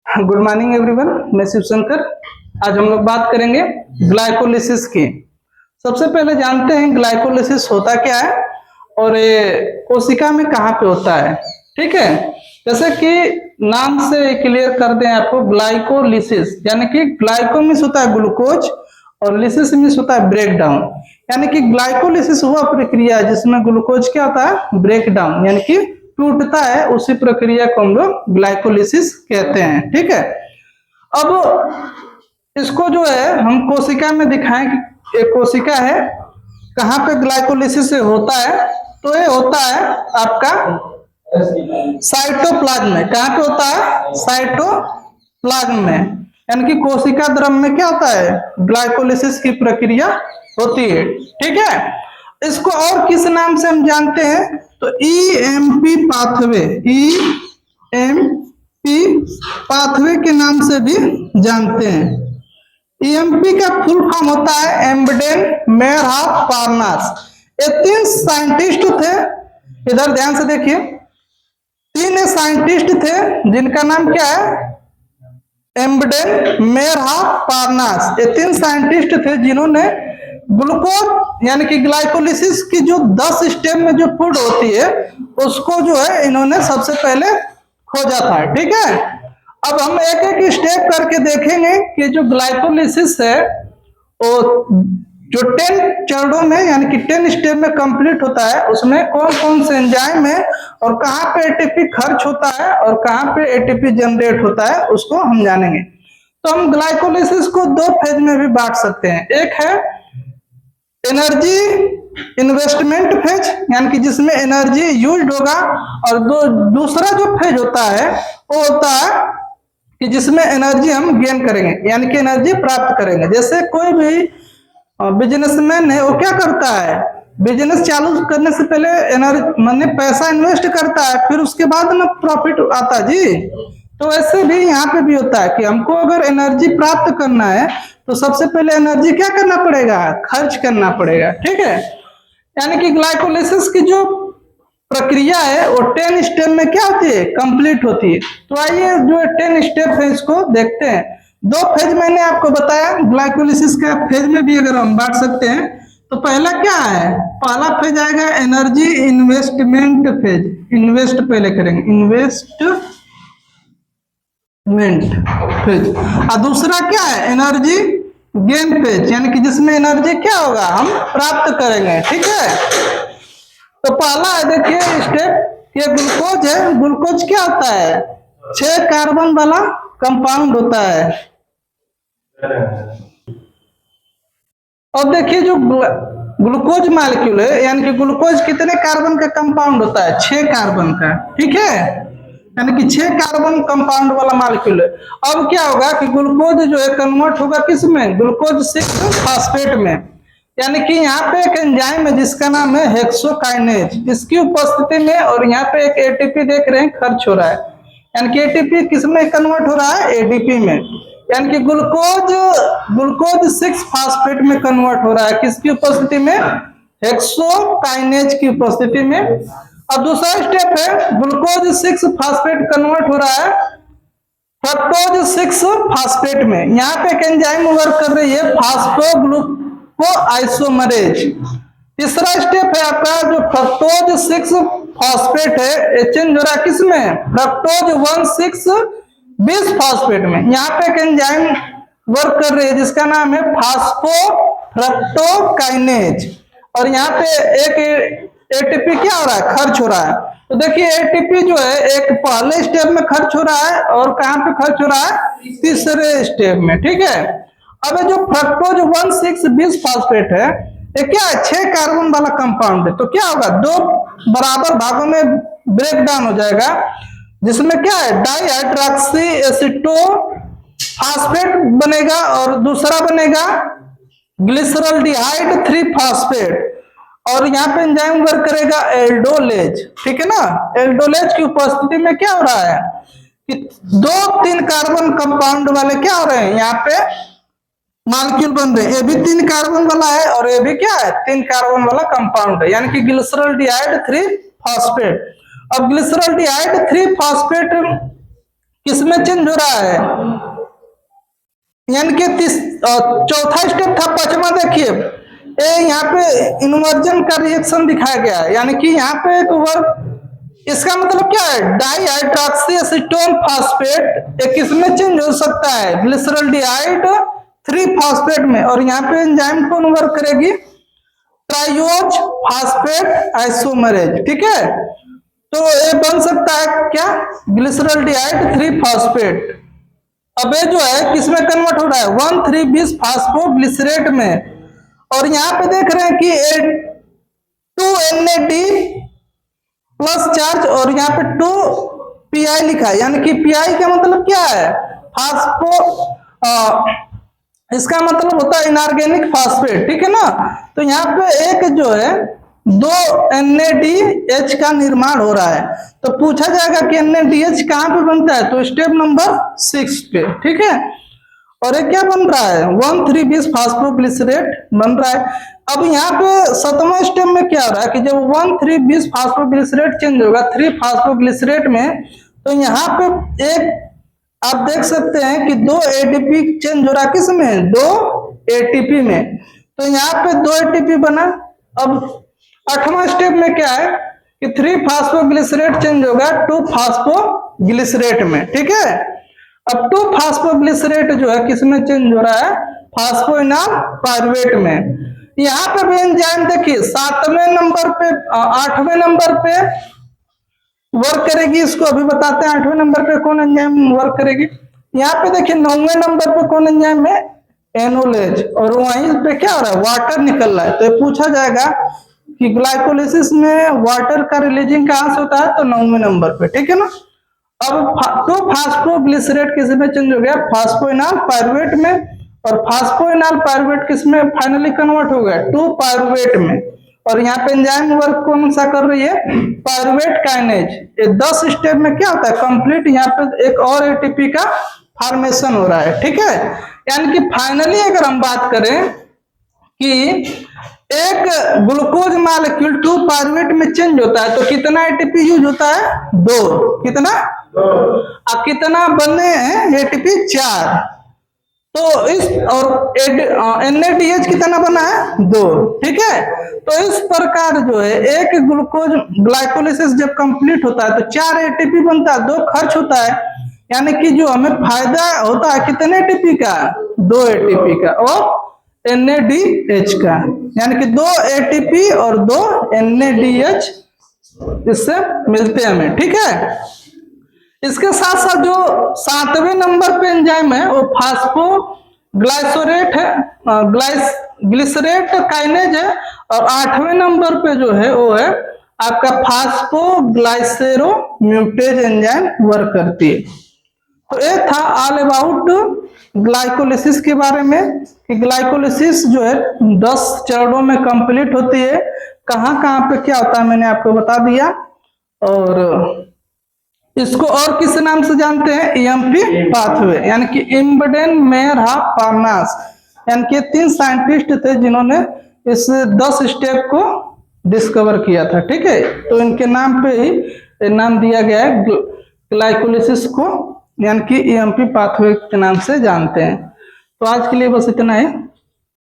Good morning everyone, मैं शिव शंकर। आज हम लोग बात करेंगे ग्लाइकोलिसिस की। सबसे पहले जानते हैं ग्लाइकोलिसिस होता क्या है और ये कोशिका में कहाँ पे होता है। ठीक है, जैसे कि नाम से क्लियर कर दें आपको, ग्लाइकोलिसिस यानी कि ग्लाइको मीन्स होता है ग्लूकोज और लिसिस मीन्स होता है ब्रेक डाउन। यानी कि ग्लाइकोलिसिस वह प्रक्रिया है जिसमें ग्लूकोज क्या होता है, ब्रेक डाउन यानी कि टूटता है। उसी प्रक्रिया को हम लोग ग्लाइकोलिसिस कहते हैं। ठीक है, अब इसको जो है हम कोशिका में दिखाएं कि एक कोशिका है, कहाँ पे ग्लाइकोलिसिस होता है, तो ये होता है आपका साइटोप्लाज्म में। कहाँ पे होता है, साइटोप्लाज्म में। यानी कि कोशिका द्रव में क्या होता है, ग्लाइकोलिसिस की प्रक्रिया होती है। ठीक है, इसको और किस नाम से हम जानते हैं, तो ईएमपी पाथवे, ईएमपी पाथवे के नाम से भी जानते हैं। ईएमपी का फुल फॉर्म होता है एम्बडेन मेयरहॉफ पार्नास। ये 3 साइंटिस्ट थे, इधर ध्यान से देखिए, 3 साइंटिस्ट थे जिनका नाम क्या है, एम्बडेन मेयरहॉफ पार्नास। ये 3 साइंटिस्ट थे जिन्होंने ग्लूकोज यानी कि ग्लाइकोलिसिस की जो 10 स्टेप में जो फूड होती है उसको जो है इन्होंने सबसे पहले खोजा था। ठीक है, अब हम एक एक स्टेप करके देखेंगे कि जो ग्लाइकोलिसिस है वो जो 10 चरणों में यानी कि 10 स्टेप में कंप्लीट होता है, उसमें कौन कौन से एंजाइम है और कहाँ पे एटीपी खर्च होता है और कहाँ पे एटीपी जनरेट होता है, उसको हम जानेंगे। तो हम ग्लाइकोलिसिस को 2 फेज में भी बांट सकते हैं। एक है एनर्जी इन्वेस्टमेंट फेज यानी कि जिसमें एनर्जी यूज्ड होगा, और दूसरा जो फेज होता है वो होता है कि जिसमें एनर्जी हम गेन करेंगे यानी कि एनर्जी प्राप्त करेंगे। जैसे कोई भी बिजनेसमैन है, वो क्या करता है, बिजनेस चालू करने से पहले एनर्जी माने पैसा इन्वेस्ट करता है, फिर उसके बाद ना प्रॉफिट आता है जी। तो ऐसे भी यहाँ पे भी होता है कि हमको अगर एनर्जी प्राप्त करना है तो सबसे पहले एनर्जी क्या करना पड़ेगा, खर्च करना पड़ेगा। ठीक है, यानी कि ग्लाइकोलिसिस की जो प्रक्रिया है वो 10 स्टेप में क्या होती है, कंप्लीट होती है। तो आइए जो 10 स्टेप है इसको देखते हैं। 2 फेज मैंने आपको बताया, ग्लाइकोलिसिस का फेज में भी अगर हम बांट सकते हैं तो पहला क्या है, पहला फेज आएगा एनर्जी इन्वेस्टमेंट फेज, इन्वेस्ट पहले करेंगे, इन्वेस्टमेंट फेज। और दूसरा क्या है, एनर्जी गेन फेज यानी कि जिसमें एनर्जी क्या होगा, हम प्राप्त करेंगे। ठीक है, तो पहला है देखिए स्टेप, ये ग्लूकोज है। ग्लूकोज क्या होता है, 6 कार्बन वाला कंपाउंड होता है। और देखिए जो ग्लूकोज मॉलिक्यूल है यानी कि ग्लूकोज कितने कार्बन का कंपाउंड होता है, 6 कार्बन का। ठीक है, यानी कि 6 कार्बन कंपाउंड वाला मॉलिक्यूल है। अब क्या होगा कि ग्लूकोज जो है कन्वर्ट होगा किस में, ग्लूकोज 6 फास्फेट में। यानी कि यहाँ पे एक एंजाइम है जिसका नाम है हेक्सोकाइनेज, इसकी उपस्थिति में, और यहाँ पे एक एटीपी देख रहे हैं खर्च हो रहा है, यानी कि एटीपी किस में कन्वर्ट हो रहा है, एडीपी में। यानी कि ग्लूकोज 6 फास्फेट में कन्वर्ट हो रहा है, किसकी उपस्थिति में, हेक्सोकाइनेज की उपस्थिति में। अब दूसरा स्टेप है ग्लूकोज 6 फास्फेट कन्वर्ट हो रहा है फ्रक्टोज 6 फास्फेट में। यहाँ पे एक एंजाइम वर्क कर रही है फास्फोग्लूको आइसोमरेज। तीसरा स्टेप है आपका जो फ्रक्टोज 6 फास्फेट है, चेंज हो रहा है किसमें, फ्रक्टोज 1,6 बिस फास्फेट में। यहाँ पे एक एंजाइम वर्क कर रही है जिसका नाम है फास्फोफ्रक्टोकाइनेज, और यहाँ पे एक एटीपी क्या हो रहा है, खर्च हो रहा है। तो देखिए एटीपी जो है एक पहले स्टेप में खर्च हो रहा है और कहाँ पे खर्च हो रहा है, तीसरे स्टेप में। ठीक है, अब जो फ्रक्टोज 1,6 बिस फास्फेट है, ये क्या है, 6 कार्बन वाला कंपाउंड है। तो क्या होगा, 2 बराबर भागों में ब्रेक डाउन हो जाएगा, जिसमें क्या है, डाइहाइड्रोक्सी एसिटो फास्फेट बनेगा और दूसरा बनेगा ग्लिसरॉल्डिहाइड 3 फास्फेट, और यहाँ पे एंजाइम वर्क करेगा एल्डोलेज। ठीक है ना, एल्डोलेज की उपस्थिति में क्या हो रहा है कि 2-3 कार्बन कंपाउंड वाले क्या हो रहे हैं, यहाँ पे मॉलिक्यूल बन रहे हैं। ये भी 3 कार्बन वाला है और ये भी क्या है, 3 कार्बन वाला कंपाउंड है, यानी कि ग्लिसरॉल्डिहाइड 3 फास्फेट। अब ग्लिसरॉल्डिहाइड 3 फास्फेट किसमें चेंज हो रहा है, यानी कि चौथा स्टेप था, पांचवा देखिए, यहाँ पे इन्वर्जन का रिएक्शन दिखाया गया है, यानी कि यहाँ पे एक वर्ग, इसका मतलब क्या है, डाई हाइड्रोक्सी एसीटोन फास्फेट एक किसमें चेंज हो सकता है, ग्लिसरॉल्डिहाइड 3 फास्फेट में, और यहाँ पे एंजाइम कौन वर्क करेगी, ट्राइओज फास्फेट आइसोमरेज, ठीक है। तो ये बन सकता है क्या, ग्लिसरॉल्डिहाइड 3 फास्फेट। अब ये जो है किसमें कन्वर्ट हो रहा है, 1,3-bis फास्फोग्लिसरेट में, और यहाँ पे देख रहे हैं कि 2NAD प्लस चार्ज, और यहाँ पे 2PI लिखा है, यानी कि PI का मतलब क्या है, इसका मतलब होता है इनऑर्गेनिक फास्फेट, ठीक है ना। तो यहाँ पे एक जो है 2 NADH का निर्माण हो रहा है, तो पूछा जाएगा कि NADH कहाँ पे बनता है, तो स्टेप नंबर 6 पे, ठीक है। और ये क्या बन रहा है, 1,3-bis फास्फोग्लिसरेट बन रहा है। अब यहाँ पे 7वां स्टेप में क्या हो रहा है कि जब 1,3-bis फास्फोग्लिसरेट चेंज होगा 3 फास्फोग्लिसरेट में, तो यहाँ पे एक आप देख सकते हैं कि 2 ATP चेंज हो रहा है, किसमें, 2 ATP में, तो यहाँ पे 2 ATP बना। अब 8वां स्टेप में क्या है कि 3 फास्फोग्लिसरेट चेंज होगा 2 फास्फोग्लिसरेट में, ठीक है। अब 2 फास्फोग्लिसरेट जो है किसमें चेंज हो रहा है, फास्फोइनॉल पायरुवेट में। यहाँ पे भी एंजाइम देखिए 7वें नंबर पे 8वें नंबर पे वर्क करेगी, इसको अभी बताते हैं 8वें नंबर पे कौन एंजाइम वर्क करेगी। यहाँ पे देखिए 9वें नंबर पे कौन एंजाइम है, एनोलेज, और वहीं पे क्या हो रहा है, वाटर निकल रहा है। तो ये पूछा जाएगा कि ग्लाइकोलिसिस में वाटर का रिलीजिंग कहाँ से होता है, तो 9वें नंबर पे, ठीक है ना। अब 2 फास्फोग्लिसरेट किसमें चेंज हो गया, फास्फोइनॉल पायरुवेट में, और फास्फोइनॉल पायरुवेट किसमें फाइनली कन्वर्ट हो गया, 2 पायरुवेट में, और यहाँ पे एंजाइम वर्क कौन सा कर रही है, पायरुवेट काइनेज। ये 10 स्टेप में क्या होता है कंप्लीट, यहाँ पे एक और ATP का फॉर्मेशन हो रहा है, ठीक है। यानी कि फाइनली अगर हम बात करें कि एक ग्लूकोज मॉलिक्यूल 2 पायरुवेट में चेंज होता है, तो कितना ATP यूज होता है, 2, कितना, अब कितना बने हैं ATP, 4, तो इस, और NADH कितना बना है, 2, ठीक है। तो इस प्रकार जो है एक ग्लूकोज ग्लाइकोलिसिस जब कंप्लीट होता है तो 4 ATP बनता है, 2 खर्च होता है, यानी कि जो हमें फायदा होता है कितने ATP का, 2 ATP का, और NADH का, यानी कि 2 ATP और 2 NADH इससे मिलते हैं हमें, ठीक है। इसके साथ साथ जो 7वें नंबर पे एंजाइम है वो फास्फोग्लाइसोरेट है, ग्लिसरेट काइनेज है, और 8वें नंबर पे जो है वो है आपका फास्फोग्लाइसेरोम्यूटेज एंजाइम वर्क करती है। तो ये था ऑल अबाउट ग्लाइकोलिसिस के बारे में, कि ग्लाइकोलिसिस जो है 10 चरणों में कंप्लीट होती है, कहाँ कहाँ पे क्या होता है मैंने आपको बता दिया, और इसको और किस नाम से जानते हैं, EMP पाथवे, यानी कि इम्बडेन मेयरहॉफ पार्नास, यानी कि 3 साइंटिस्ट थे जिन्होंने इस 10 स्टेप को डिस्कवर किया था, ठीक है। तो इनके नाम पे ही नाम दिया गया है ग्लाइकोलिसिस को, यानी कि EMP पाथवे के नाम से जानते हैं। तो आज के लिए बस इतना है।